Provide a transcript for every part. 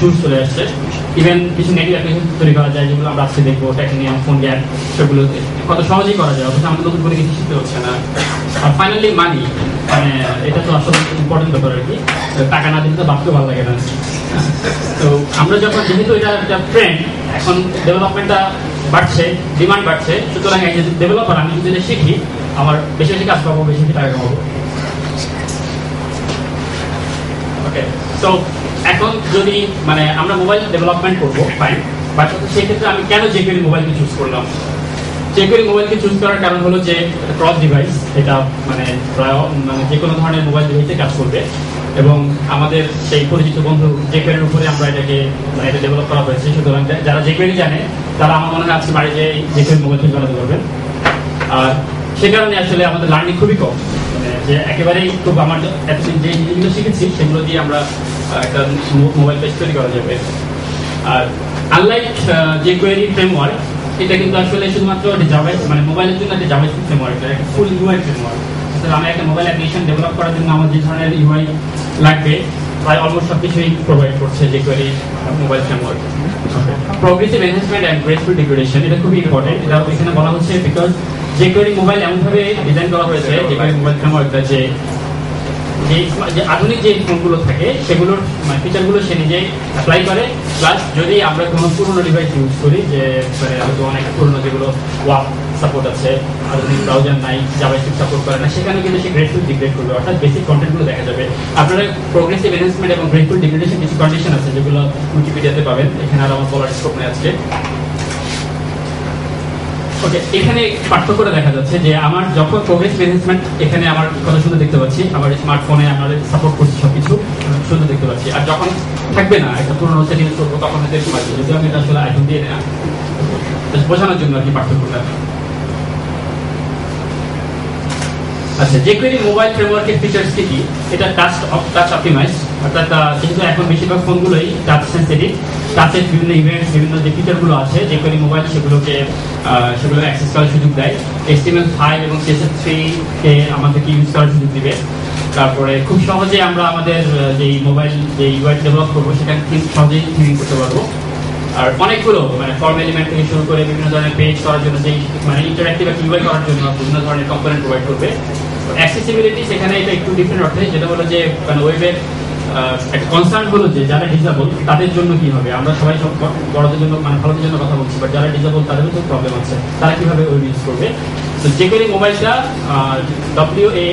Tools চলে আসছে। Even কিছু নেটিভ অ্যাপ্লিকেশন তৈরি করা যায়, যেগুলো আমরা আজকে দেখবো, টাইটানিয়াম, ফোন গ্যাপ, সেগুলো কত সহজেই করা যায়, অথচ আমাদের নতুন করে কিছু শিখতে হচ্ছে না। আর ফাইনালি মানি, মানে এটা তো আসলে ইম্পর্টেন্ট ব্যাপার আর কি, টাকা না দিলে তো ভাবতেও ভালো লাগে না। তো আমরা যখন, যেহেতু এটা একটা ট্রেন্ড, এখন ডেভেলপমেন্টটা বাড়ছে, ডিমান্ড বাড়ছে, সুতরাং এই যে ডেভেলপার, আমি যদি এটা শিখি, আমার বেশি বেশি কাজ পাবো, বেশি বেশি টাকা কামাবো। ওকে, তো এখন যদি মানে আমরা মোবাইল ডেভেলপমেন্ট করবো, ফাইন, বাট সেই ক্ষেত্রে আমি কেন jQuery মোবাইলকে চুজ করলাম? jQuery মোবাইলকে চুজ করার কারণ হলো যে ক্রস ডিভাইস, এটা মানে প্রায় মানে যে কোনো ধরনের মোবাইল ডিভাইসে কাজ করবে, এবং আমাদের সেই পরিচিত বন্ধু jQuery উপরে আমরা এটাকে এটা ডেভেলপ করা হয়েছে। সুতরাং যারা jQuery জানে তারা আমার মনে হয় আজকে বাড়ি যে jQuery মোবাইল থেকে বানাতে পারবেন। আর সে কারণে আসলে আমাদের লার্নিং খুবই কম, মানে যে একেবারেই খুব আমার এতদিন যে জিনিসগুলো শিখেছি সেগুলো দিয়ে আমরা একটা মোবাইল পেজ তৈরি করা যাবে। আর আনলাইক jQuery ফ্রেমওয়ার্ক, এটা কিন্তু আসলে শুধুমাত্র জাভা, মানে মোবাইলের জন্য একটা জাভাস্ক্রিপ্ট ফ্রেমওয়ার্ক, এটা একটা ফুল ইউআই ফ্রেমওয়ার্ক। অর্থাৎ আমি একটা মোবাইল অ্যাপ্লিকেশন ডেভেলপ করার জন্য আমার যে ধরনের ইউআই লাগবে প্রায় অলমোস্ট সবকিছুই প্রোভাইড করছে jQuery mobile framework. Progressive enhancement and graceful decoration, এটা খুবই ইম্পর্টেন্ট। এটা এখানে বলা হচ্ছে বিকজ jQuery মোবাইল এমনভাবে ডিজাইন করা হয়েছে, jQuery মোবাইল ফ্রেমওয়ার্কটা, যে আধুনিক যে ফোনগুলো থাকে সেগুলোর ফিচারগুলো সে নিজেই অ্যাপ্লাই করে। প্লাস যদি আমরা কোনো পুরোনো ডিভাইস ইউজ করি, যে হয়তো অনেক পুরোনো যেগুলো ওয়াপ সাপোর্ট আছে, আধুনিক ব্রাউজার নাই, জাভাস্ক্রিপ্ট সাপোর্ট করে না, সেখানে কিন্তু সে গ্রেসফুল ডিগ্রেড করবে, অর্থাৎ বেসিক কন্টেন্টগুলো দেখা যাবে। আপনারা প্রগ্রেসিভ এনহ্যান্সমেন্ট এবং গ্রেসফুল ডিগ্রেডেশন কিছু কন্ডিশন আছে যেগুলো উইকিপিডিয়াতে পাবেন, এখানে আর আমার বলার স্কোপ নেই আজকে। ওকে, এখানে পার্থক্যটা দেখা যাচ্ছে যে আমার যখন প্রোগ্রেস ম্যানেজমেন্ট, এখানে আমার কথা শুধু দেখতে পাচ্ছি, আমার স্মার্টফোনে আমাদের সাপোর্ট করছি সবকিছু শুধু দেখতে পাচ্ছি। আর যখন থাকবে না, একটা পুরোনো সেটিংস করবো, তখন হয়তো একটু পাচ্ছি, যদি আমি এটা আসলে আইফোন দিয়ে না বোঝানোর জন্য আর কি পার্থক্যটা। আচ্ছা, jQuery মোবাইল ফ্রেমওয়ার্কের ফিচার্স কি? এটা টাচ অপটিমাইজ, অর্থাৎ যেহেতু এখন বেশিরভাগ ফোনগুলোই টাচ সেন্সিটিভ, টাচের বিভিন্ন ইভেন্টস, বিভিন্ন যে ফিচারগুলো আছে jQuery মোবাইল সেগুলো অ্যাক্সেস করার সুযোগ দেয়। HTML5 এবং CSS3 কে আমাদেরকে ইউজ করার সুযোগ দিবে। তারপরে খুব সহজে আমরা আমাদের যে মোবাইল যে ইউআই ডেভেলপ করবো সেখানে সহজেই থিমিং করতে পারবো। আর অনেকগুলো মানে ফর্ম এলিমেন্ট থেকে শুরু করে বিভিন্ন ধরনের পেজ করার জন্য, যে মানে ইন্টারঅ্যাক্টিভ ইউআই করার জন্য বিভিন্ন ধরনের কম্পোনেন্ট প্রোভাইড করবে। অ্যাক্সেসিবিলিটি, সেখানে এটা একটু ডিফারেন্ট অর্থে, যেটা হলো যে মানে ওয়েবের একটা কনসার্ন হলো যে যারা ডিসেবল তাদের জন্য কি হবে। আমরা সবাই সব বড়দের জন্য মানে ভালোদের জন্য কথা বলছি, বাট যারা ডিসেবল তাদেরও তো প্রবলেম আছে, তারা কিভাবে ওয়েব ইউজ করবে। তো jQuery মোবাইলটা WA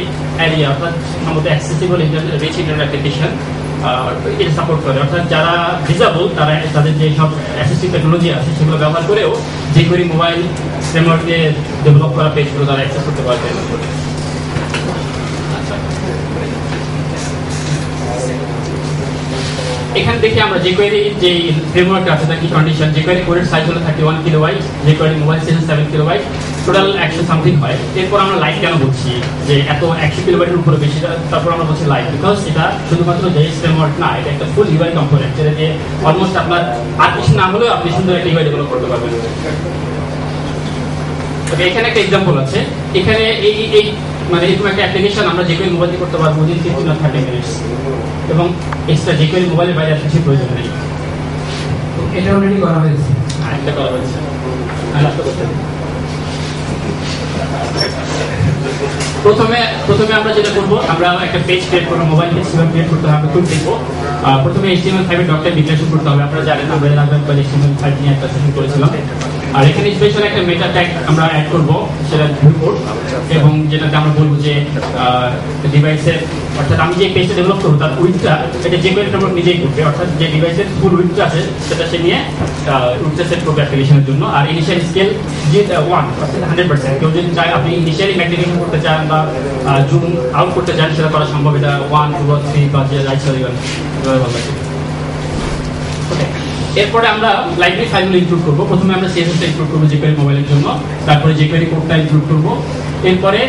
এরিয়া, অর্থাৎ সম্ভবত অ্যাক্সেসিবল রিচ ইন্টারনেট অ্যাপ্লিকেশন এটা সাপোর্ট করে, অর্থাৎ যারা ডিসেবল তারা তাদের যে সব অ্যাসিস্টিভ টেকনোলজি আছে সেগুলো ব্যবহার করেও jQuery মোবাইল ফ্রেমওয়ার্কে ডেভেলপ করা পেজগুলো তারা অ্যাক্সেস করতে পারবে। এখানে দেখি আমরা jQuery যে ফ্রেমওয়ার্কটা আছে তার কি কন্ডিশন। jQuery কোডের সাইজ হলো 31 kilobyte, jQuery mobile size 7 kilobyte, total 100 something হয়। এরপর আমরা লাইট কেন বলছি যে এত 100 কিলোবাইটের উপরে বেশি, তারপর আমরা বলছি লাইট, বিকজ এটা শুধুমাত্র JS ফ্রেমওয়ার্ক না, এটা একটা ফুল ইউআই কম্পোনেন্ট, যেটা দিয়ে অলমোস্ট আপনার আর কিছু না হলেও আপনি সুন্দর একটা ইউআই ডেভেলপ করতে পারবেন। ওকে, এখানে একটা এক্সাম্পল আছে। এখানে এই মানে এরকম একটা অ্যাপ্লিকেশন আমরা jQuery মোবাইল দিয়ে করতে পারবো উইদিন 15 or 30 মিনিটস, এবং এক্সট্রা jQuery মোবাইলের বাইরে আর কিছু প্রয়োজন নেই। এটা অলরেডি করা হয়েছে, এটা করা হয়েছে। প্রথমে আমরা যেটা করবো, আমরা একটা পেজ ক্রিয়েট করবো, মোবাইল পেজ কিভাবে ক্রিয়েট করতে হবে খুব দেখবো। প্রথমে HTML5 এর ডক্টর ডিক্লারেশন করতে হবে। আপনারা জানেন আমরা এর আগে HTML5 নিয়ে একটা সেশন করেছিলাম। আর এখানে স্পেশাল একটা মেটা ট্যাগ আমরা অ্যাড করবো, সেটা ভিউপোর্ট, এবং যেটাতে আমরা বলবো যে ডিভাইসের, অর্থাৎ আমি যে পেজটা ডেভেলপ করবো তার উইথটা এটা jQuery ফ্রেমওয়ার্ক নিজেই করবে, অর্থাৎ যে ডিভাইসের ফুল উইথটা আছে সেটা সে নিয়ে উইথটা সেট করবে অ্যাপ্লিকেশনের জন্য। আর ইনিশিয়াল স্কেল যে 1 অর্থাৎ 100%, কেউ যদি চায় আপনি ইনিশিয়ালি ম্যাগনিফিকেশন করতে চান বা জুম আউট করতে চান সেটা করা সম্ভব। এটা 1, 2 or 3 বা যে রাইট সাইড ভালো লাগে। এরপরে আমরা লাইব্রেরি ফাইলগুলো ইনক্লুড করবো। প্রথমে আমরা CSS ইনক্লুড করবো jQuery মোবাইলের জন্য, তারপরে jQuery কোডটা ইনক্লুড করবো। এরপরে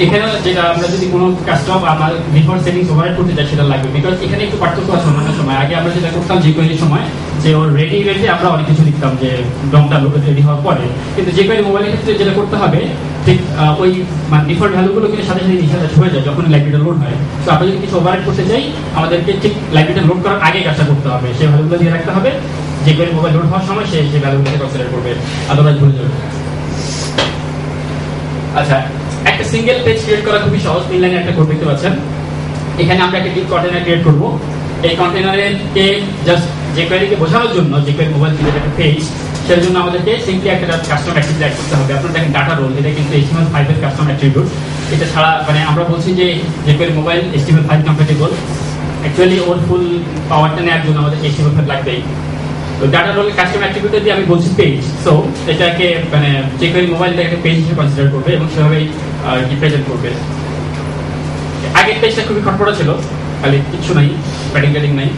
এখানে যেটা আমরা যদি কোনো কাস্টম আমার ডিফল্ট সেটিংস ওভাররাইড করতে চাই সেটা লাগবে, বিকজ এখানে একটু পার্থক্য আছে অন্যান্য সময়। আগে আমরা যেটা করতাম jQuery সময় যে ওর রেডি ইভেন্টে আমরা অনেক কিছু লিখতাম যে ডমটা রেডি হওয়ার পরে, কিন্তু jQuery মোবাইলের ক্ষেত্রে যেটা করতে হবে ঠিক ওই মানে ডিফল্ট ভ্যালুগুলো কিন্তু সাথে সাথে ইনিশিয়ালাইজ হয়ে যায় যখন লাইব্রেরিটা লোড হয়। তো আমরা যদি কিছু ওভাররাইড করতে চাই আমাদেরকে ঠিক লাইব্রেরিটা লোড করার আগে কাজটা করতে হবে, সেই ভ্যালুগুলো দিয়ে রাখতে হবে, যে কোয়েরি মোবাইল লোড হওয়ার সময় সেই ভ্যালুগুলোকে কনসিডার করবে, আদারওয়াইজ ভুলে যাবে। আচ্ছা, একটা সিঙ্গেল পেজ ক্রিয়েট করা খুবই সহজ। 3 লাইনের একটা কোড দেখতে পাচ্ছেন। এখানে আমরা একটা ডিপ কন্টেনার ক্রিয়েট করব। এই কন্টেনারকে জাস্ট jQuery-কে বোঝানোর জন্য, jQuery মোবাইল ক্রিয়েট একটা পেজ, সেটার জন্য আমাদেরকে সিম্পলি একটা কাস্টম অ্যাট্রিবিউট অ্যাড করতে হবে। আপনারা দেখেন ডাটা রোল, এটা কিন্তু HTML5 এর কাস্টম অ্যাট্রিবিউট। এটা ছাড়া মানে আমরা বলছি যে jQuery mobile HTML5 compatible, actually ওর ফুল পাওয়ারটা নেওয়ার জন্য আমাদের HTML5 লাগবেই। তো ডাটা রোলের কাস্টম অ্যাট্রিবিউট দিয়ে আমি বলছি পেজ, সো এটাকে মানে jQuery মোবাইলটাকে পেজ হিসেবে কনসিডার করবে এবং সেভাবেই রিপ্রেজেন্ট করবে। আগের পেজটা খুবই খটপটা ছিল, খালি কিছু নাই, প্যাডিং ট্যাডিং নাই।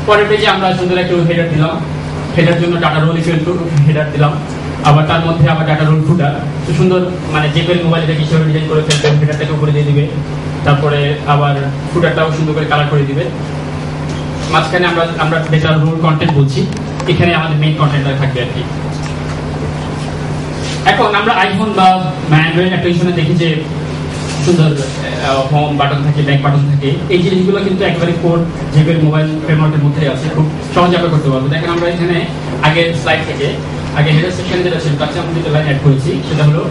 পরের পেজে আমরা সুন্দর একটা হেডার দিলাম, হেডার জন্য data role equal to header দিলাম, আবার তার মধ্যে আবার ডাটা রোল ফুটার। তো সুন্দর মানে jQuery মোবাইল এটা কিভাবে ডিজাইন করে ফেলবেন, হেডারটাকে উপরে দিয়ে দিবে, তারপরে আবার ফুটারটাও সুন্দর করে কালার করে দিবে। মাঝখানে আমরা ডেটা রোল কন্টেন্ট বলছি, এখানে আমাদের মেইন কন্টেন্টটা থাকবে আর কি। এখন আমরা আইফোন বা অ্যান্ড্রয়েড অ্যাপ্লিকেশনে দেখি যে সুন্দর হোম বাটন থাকে, ব্যাক বাটন থাকে, এই জিনিসগুলো কিন্তু একেবারে কোড jQuery মোবাইল ফ্রেমওয়ার্কের মধ্যে আছে, খুব সহজে আমরা করতে পারবো। দেখেন আমরা এখানে আগের স্লাইড থেকে আগে হেডার সেকশনে যেটা ছিল তার আমরা দুটো লাইন অ্যাড করেছি, সেটা হলো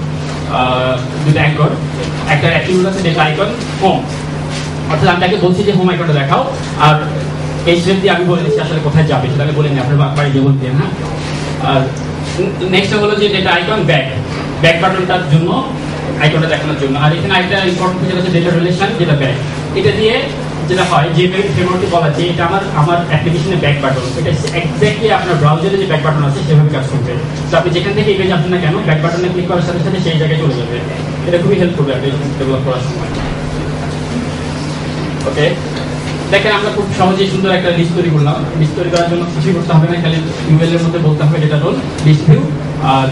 দুটো অ্যাঙ্কর, একটা অ্যাট্রিবিউট আছে ডেটা আইকন হোম, অর্থাৎ আমি তাকে বলছি যে হোম আইকনটা দেখাও, আর এই স্টেপ দিয়ে আমি বলে দিচ্ছি আসলে কোথায় যাবে, সেটা আমি বলে নিই, আপনার বাড়ি দিয়ে বলতেন। হ্যাঁ, আর নেক্সট হলো যে ডেটা আইকন ব্যাক বাটনটার জন্য, আইকনটা দেখানোর জন্য। আর এখানে একটা ইম্পর্টেন্ট ফিচার আছে ডেটা রিলেশন, যেটা ব্যাক। এটা দিয়ে যেটা হয় যে ফ্রেমওয়ার্কটি বলা যে এটা আমার অ্যাপ্লিকেশনের ব্যাক বাটন, এটা এক্স্যাক্টলি আপনার ব্রাউজারে যে ব্যাক বাটন আছে সেভাবে কাজ করবে। তো আপনি যেখান থেকে এই পেজ আসেন না কেন, ব্যাক বাটনে ক্লিক করার সাথে সাথে সেই জায়গায় চলে যাবে। এটা খুবই হেল্প করবে অ্যাপ্লিকেশন ডেভেলপ করার সময়। ওকে, দেখেন আমরা খুব সহজেই সুন্দর একটা লিস্ট তৈরি করলাম। লিস্ট তৈরি করার জন্য কিছুই করতে হবে না, খালি ইউএল এর মধ্যে বলতে হবে ডেটা রোল লিস্ট ভিউ, আর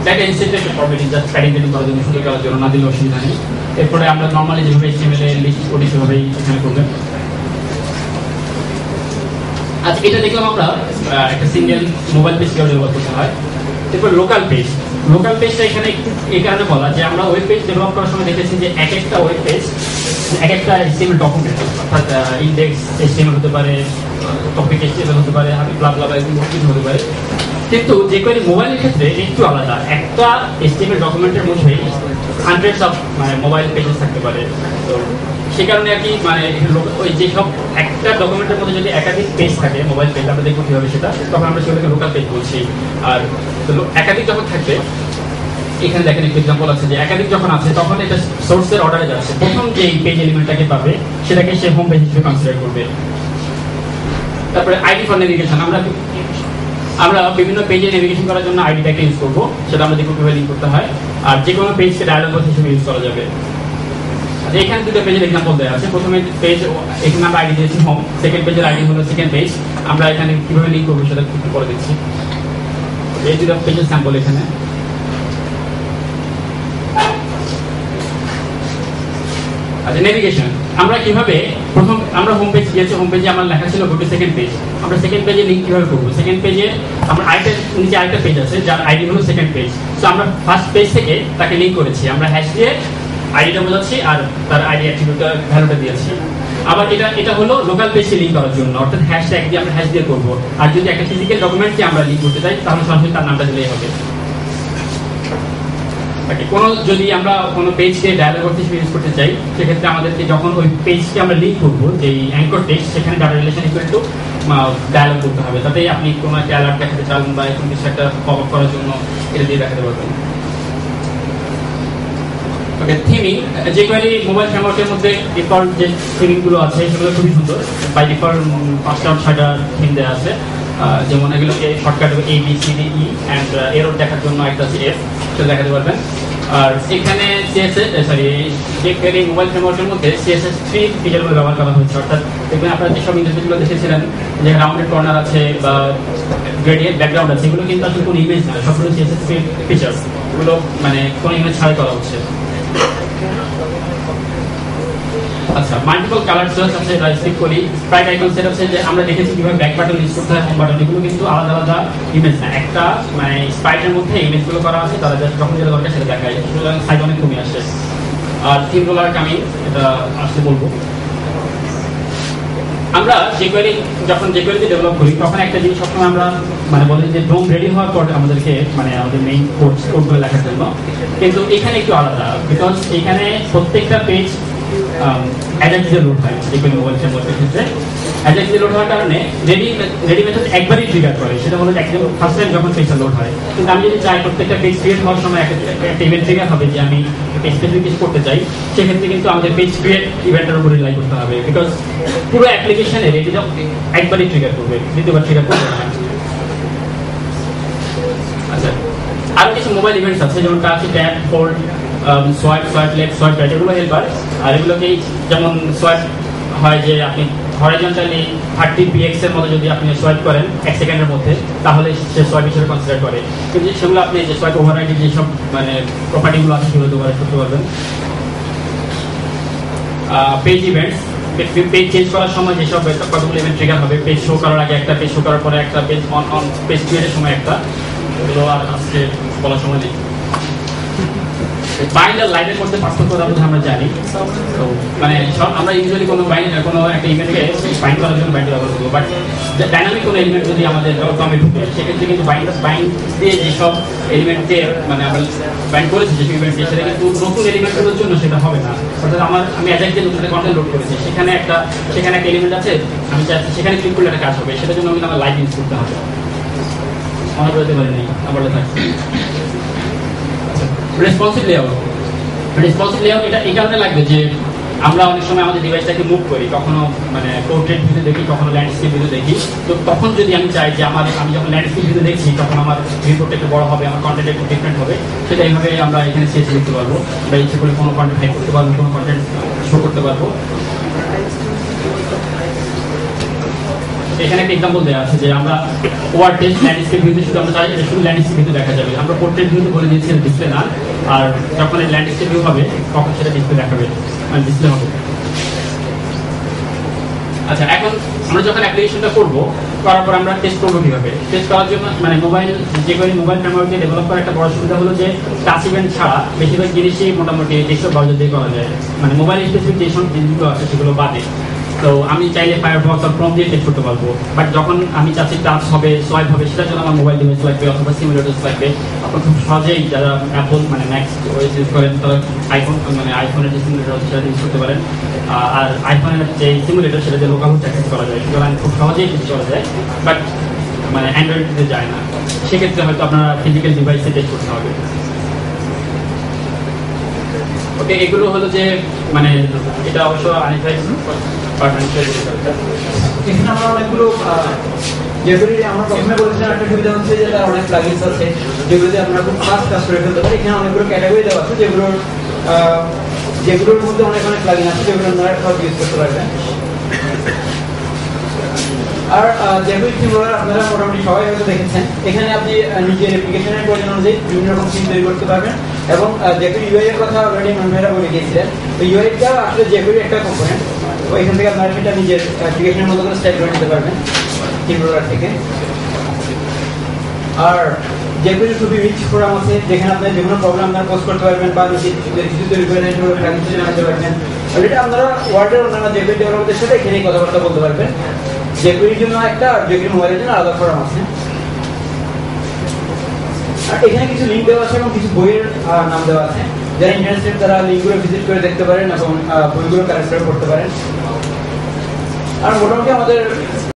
ডেটা ইনসার্ট একটা প্রপার্টি জাস্ট প্যাডিং করার জন্য, সুন্দর করার জন্য, না দিলে অসুবিধা নেই। এরপরে আমরা নর্মালি যেভাবে HTML এর লিস্ট করি সেভাবেই এখানে করবেন। আচ্ছা, এটা দেখলাম আমরা একটা সিঙ্গেল মোবাইল পেজ কিভাবে ডেভেলপ করতে হয়। এরপর লোকাল পেজটা এখানে একটু এই কারণে বলা যে আমরা ওয়েব পেজ ডেভেলপ করার সময় দেখেছি যে এক একটা ওয়েব পেজ এক একটা HTML ডকুমেন্ট, অর্থাৎ ইন্ডেক্স HTML হতে পারে, টপিক HTML হতে পারে, ব্লা ব্লা ব্লা হতে পারে। কিন্তু jQuery মোবাইলের ক্ষেত্রে একটু আলাদা, একটা HTML ডকুমেন্টের মধ্যে হান্ড্রেডস অফ মানে মোবাইল পেজেস থাকতে পারে। তো সে কারণে আর কি মানে ওই যেসব একটা ডকুমেন্টের মধ্যে যদি একাধিক পেজ থাকে, মোবাইল পেজ, আমরা দেখবো কিভাবে সেটা, তখন আমরা সেগুলোকে লোকাল পেজ বলছি। আর একাধিক যখন থাকবে, এখানে দেখেন একটা এক্সাম্পল আছে যে একাধিক যখন আছে তখন এটা সোর্সের অর্ডারে যাচ্ছে, প্রথম যে পেজ এলিমেন্টটাকে পাবে সেটাকে সে হোম পেজ হিসেবে কনসিডার করবে। তারপরে আইডি ফর নেভিগেশন, আমরা বিভিন্ন পেজে নেভিগেশন করার জন্য আইডিটাকে ইউজ করবো, সেটা আমরা দেখবো কিভাবে লিঙ্ক করতে হয়। আর যে কোনো পেজকে ডায়ালগ বক্স হিসেবে ইউজ করা যাবে। এখানে দুটো পেজের এক্সাম্পল দেওয়া আছে। প্রথমে পেজ, এখানে আমরা আইডি দিয়েছি হোম, সেকেন্ড পেজের আইডি হলো সেকেন্ড পেজ। আমরা এখানে কিভাবে লিঙ্ক করবো সেটা একটু করে দিচ্ছি। এই দুটো পেজের স্যাম্পল এখানে। আচ্ছা, নেভিগেশন আমরা কিভাবে, প্রথম আমরা হোম পেজ গিয়েছি, হোম পেজে আমার লেখা ছিল গো টু সেকেন্ড পেজ। আমরা সেকেন্ড পেজে লিঙ্ক কিভাবে করবো? সেকেন্ড পেজে আমরা নিচে আরেকটা পেজ আছে যার আইডি হলো সেকেন্ড পেজ। তো আমরা ফার্স্ট পেজ থেকে তাকে লিঙ্ক করেছি, আমরা হ্যাশ দিয়ে আইডিটা বোঝাচ্ছি আর তার আইডি অ্যাট্রিবিউটটা ভ্যালুটা দিয়েছি। আবার এটা হলো লোকাল পেজে লিঙ্ক করার জন্য, অর্থাৎ হ্যাশট্যাগ দিয়ে আমরা হ্যাশ দিয়ে করবো। আর যদি একটা ফিজিক্যাল ডকুমেন্টকে আমরা লিঙ্ক করতে চাই তাহলে সরাসরি তার নামটা দিলেই হবে। যদি আমরা কোনো পেজকে ডায়ালগ বক্স হিসেবে ইউজ করতে চাই, সেক্ষেত্রে আমাদেরকে যখন ওই পেজকে আমরা লিঙ্ক করবো, যে অ্যাঙ্কর টেক্সট, সেখানে data relation equal to dialog করতে হবে। তাতেই আপনি কোনো একটা অ্যালার্ট দেখাতে চান বা কোনো কিছু একটা পপ আপ করার জন্য এটা দিয়ে দেখাতে পারবেন। ওকে, থিমিং, jQuery মোবাইল ফ্রেমওয়ার্কের মধ্যে ডিফল্ট যে থিমিংগুলো আছে সেগুলো খুবই সুন্দর। বাই ডিফল্ট 5টা থিম দেওয়া আছে, যেমন এগুলোকে শর্টকাট ABCDE অ্যান্ড এরর দেখার জন্য একটা আছে F, সেটা দেখাতে পারবেন। আর এখানে jQuery মোবাইল ফ্রেমওয়ার্কের মধ্যে CSS3 ফিচারগুলো ব্যবহার করা হয়েছে, অর্থাৎ দেখবেন আপনারা যেসব ইন্টারফেসগুলো দেখেছিলেন যে রাউন্ডেড কর্নার আছে বা গ্রেডিয়েন্ট ব্যাকগ্রাউন্ড আছে, এগুলো কিন্তু আসলে কোনো ইমেজ না, সবগুলো CSS3 ফিচার, এগুলো মানে কোনো ইমেজ ছাড়াই করা হচ্ছে। আচ্ছা, মাল্টিপল কালার চয়েস আছে, এটা স্কিপ করি। স্প্রাইট আইকন সেট আছে, যে আমরা দেখেছি কিভাবে ব্যাক বাটন ইউজ করতে হয়, হোম বাটন, এগুলো কিন্তু আলাদা আলাদা ইমেজ না, একটা মানে স্প্রাইটের মধ্যে ইমেজগুলো করা আছে, তারা জাস্ট যখন যেটা দরকার সেটা দেখায়, সুতরাং সাইজ অনেক কমে আসছে। আর থিম রোলার আমি এটা আসতে বলবো। আমরা jQuery যখন jQuery তে ডেভেলপ করি তখন একটা জিনিস সবসময় আমরা মানে বলি যে ডোম রেডি হওয়ার পর আমাদেরকে মানে আমাদের মেইন কোডগুলো লেখার জন্য, কিন্তু এখানে একটু আলাদা, বিকজ এখানে প্রত্যেকটা পেজ অ্যাজাক্সে লোড হয় jQuery মোবাইল ফ্রেমওয়ার্কের ক্ষেত্রে। অ্যাজাক্সে লোড হওয়ার কারণে রেডি মেথড একবারই ট্রিগার করে, সেটা হলো একদম ফার্স্ট টাইম যখন পেজটা লোড হয়। কিন্তু আমি যদি চাই প্রত্যেকটা পেজ ক্রিয়েট হওয়ার সময় একটা ইভেন্ট ট্রিগার হবে যে আমি স্পেসিফিক কিছু করতে চাই, সেক্ষেত্রে কিন্তু আমাদের পেজ ক্রিয়েট ইভেন্টের উপর রিলাই করতে হবে, বিকজ পুরো অ্যাপ্লিকেশনে রেডি একবারই ট্রিগার করবে, দ্বিতীয়বার ট্রিগার করবে না। আচ্ছা, আরো কিছু মোবাইল ইভেন্টস আছে, যেমন touch, tap, fold, swipe left, swipe right, এগুলো হেল্পার। আর এগুলোকেই যেমন সোয়াইপ হয় যে আপনি হরাইজন্টালি 30px এর মতো যদি আপনি সোয়াইপ করেন 1 সেকেন্ডের মধ্যে, তাহলে সে সোয়াইপ হিসেবে কনসিডার করে। কিন্তু সেগুলো আপনি যে সোয়াইপ ওভাররাইডের যেসব মানে প্রপার্টিগুলো আছে সেগুলো ওভাররাইড করতে পারবেন। পেজ ইভেন্টস, পেজ চেঞ্জ করার সময় যেসব কতগুলো ইভেন্ট ট্রিগার হবে, পেজ শো করার আগে একটা, পেজ শো করার পরে একটা, পেজ অন পেজ ক্রিয়েটের সময় একটা, এগুলো আর আজকে বলার সময় নেই। বাইন্ড আর লাইনের মধ্যে পার্থক্যটা আমরা জানি, তো মানে আমরা ইউজুয়ালি কোনো একটা ইভেন্টকে বাইন্ড করার জন্য বাইন্ড ব্যবহার করবো, বাট ডাইনামিক কোনো এলিমেন্ট যদি আমাদের কমে ঢুকে, সেক্ষেত্রে কিন্তু বাইন্ড দিয়ে যেসব এলিমেন্টকে মানে আমরা বাইন্ড করেছি যেসব ইভেন্টকে, সেটা কিন্তু নতুন এলিমেন্টগুলোর জন্য সেটা হবে না। অর্থাৎ আমি অ্যাজাক্টে নতুন একটা কন্টেন্ট লোড করেছি, সেখানে একটা এলিমেন্ট আছে, আমি চাইছি সেখানে ক্লিক করলে একটা কাজ হবে, সেটার জন্য কিন্তু আমার লাইট ইউজ করতে হবে। মনে করতে পারি নেই আমার থাকছে। রেসপন্সিভ লেআউট এটা এই কারণে লাগবে যে আমরা অনেক সময় আমাদের ডিভাইসটাকে মুভ করি, কখনো মানে পোর্ট্রেট ভিউ দেখি, কখনো ল্যান্ডস্কেপ ভিউ দেখি। তো তখন যদি আমি চাই যে আমি যখন ল্যান্ডস্কেপ ভিউ দেখছি তখন আমার ভিউটা একটু বড় হবে, আমার কন্টেন্ট একটু ডিফারেন্ট হবে, সেটা এইভাবে আমরা এখানে সেট করতে পারবো, বা ইচ্ছে করে কোনো কন্টেন্ট হাইড করতে পারবো, কোনো কন্টেন্ট শো করতে পারবো। এখানে একটা এক্সাম্পল দেওয়া আছে যে আমরা ওয়ার্ড টেক্সট ল্যান্ডস্কেপ ভিউতে শুধু আমরা চাই এটা শুধু ল্যান্ডস্কেপ ভিউতে দেখা যাবে, আমরা পোর্ট্রেট ভিউতে বলে দিয়েছি ডিসপ্লে না, আর যখন ল্যান্ডস্কেপ ভিউ হবে তখন সেটা ডিসপ্লে দেখাবে, মানে ডিসপ্লে হবে। আচ্ছা, এখন আমরা যখন অ্যাপ্লিকেশনটা করার পর আমরা টেস্ট করবো কিভাবে? টেস্ট করার জন্য মানে jQuery মোবাইল ফ্রেমওয়ার্ক দিয়ে ডেভেলপ করার একটা বড় সুবিধা হলো যে টাচ ইভেন্ট ছাড়া বেশিরভাগ জিনিসই মোটামুটি ডেস্কটপ ব্রাউজার দিয়ে করা যায়, মানে মোবাইল স্পেসিফিক যেসব জিনিসগুলো আছে সেগুলো বাদে। তো আমি চাইলে ফায়ারফক্স আর ক্রোম দিয়ে টেস্ট করতে পারবো, বাট যখন আমি চাচ্ছি টাচ হবে, সোয়াইপ হবে, সেটার জন্য আমার মোবাইল ডিভাইস লাগবে অথবা সিমুলেটরস লাগবে। আপনার খুব সহজেই যারা অ্যাপল মানে ম্যাক্স ওএস ইউজ করেন তারা আইফোনের যে সিমুলেটর আছে সেটা ইউজ করতে পারেন, আর আইফোনের যে সিমুলেটর সেটা যে লোকাল অ্যাক্সেস করা যায়, সুতরাং খুব সহজেই টেস্ট করা যায়, বাট মানে অ্যান্ড্রয়েড দিতে যায় না। সেক্ষেত্রে হয়তো আপনারা ফিজিক্যাল ডিভাইসে টেস্ট করতে হবে। ওকে, এগুলো হলো যে মানে এটা অবশ্য এখানে আমরা অনেকগুলো যেগুলি আমরা প্রথমে বলেছিলাম, একটা সুবিধা হচ্ছে যে তার অনেক প্লাগইনস আছে যেগুলোতে আমরা খুব ফাস্ট কাজ করে ফেলতে পারি। এখানে অনেকগুলো ক্যাটাগরি দেওয়া আছে যেগুলোর মধ্যে অনেক প্লাগইন আছে যেগুলো আপনারা সব ইউজ করতে পারবেন। আর jQuery থিম রোলার আপনারা মোটামুটি সবাই হয়তো দেখেছেন। এখানে আপনি নিজের অ্যাপ্লিকেশনের প্রয়োজন অনুযায়ী বিভিন্ন রকম থিম তৈরি করতে পারবেন, এবং jQuery UI এর কথা অলরেডি মানভেরা বলে গিয়েছিলেন। তো UI-টা আসলে jQuery একটা কম্পোনেন্ট, তো এখান থেকে আপনারা সেটা নিজের অ্যাপ্লিকেশনের মতো করে স্টাইল করে নিতে পারবেন থিম রোলার থেকে। আর jQuery খুবই রিচ ফোরাম আছে, যেখানে আপনি যে কোনো প্রবলেম আপনারা পোস্ট করতে পারবেন বা নিজে কিছু তৈরি করে জানাতে পারবেন। অলরেডি আপনারা ওয়ার্ডের অন্যান্য jQuery ডেভেলপারদের সাথে এখানে কথাবার্তা বলতে পারবেন। jQuery-র জন্য একটা আর jQuery মোবাইলের জন্য আলাদা ফোরাম আছে। আর এখানে কিছু লিঙ্ক দেওয়া আছে এবং কিছু বইয়ের নাম দেওয়া আছে, যারা ইন্টারেস্টেড তারা লিঙ্কগুলো ভিজিট করে দেখতে পারেন এবং বইগুলো কালেক্ট করে পড়তে পারেন। আর মোটামুটি আমাদের